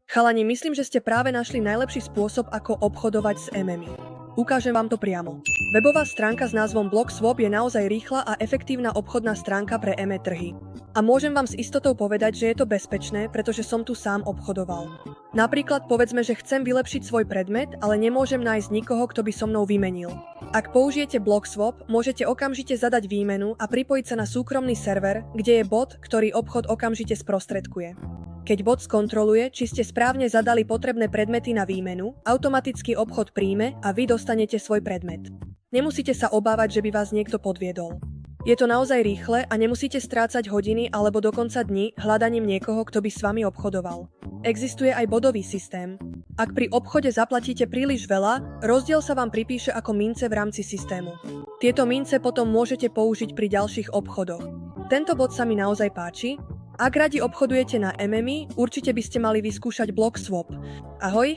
Chalani, myslím, že ste práve našli najlepší spôsob, ako obchodovať s MM-mi. Ukážem vám to priamo. Webová stránka s názvom BlockSwap je naozaj rýchla a efektívna obchodná stránka pre ME trhy. A môžem vám s istotou povedať, že je to bezpečné, pretože som tu sám obchodoval. Napríklad povedzme, že chcem vylepšiť svoj predmet, ale nemôžem nájsť nikoho, kto by so mnou vymenil. Ak použijete BlockSwap, môžete okamžite zadať výmenu a pripojiť sa na súkromný server, kde je bot, ktorý obchod okamžite sprostredkuje. Keď bot skontroluje, či ste správne zadali potrebné predmety na výmenu, automaticky obchod príjme a vy dostanete svoj predmet. Nemusíte sa obávať, že by vás niekto podviedol. Je to naozaj rýchle a nemusíte strácať hodiny alebo dokonca dni hľadaním niekoho, kto by s vami obchodoval. Existuje aj bodový systém. Ak pri obchode zaplatíte príliš veľa, rozdiel sa vám pripíše ako mince v rámci systému. Tieto mince potom môžete použiť pri ďalších obchodoch. Tento bod sa mi naozaj páči. Ak radi obchodujete na MM-i, určite by ste mali vyskúšať BlockSwap. Ahoj!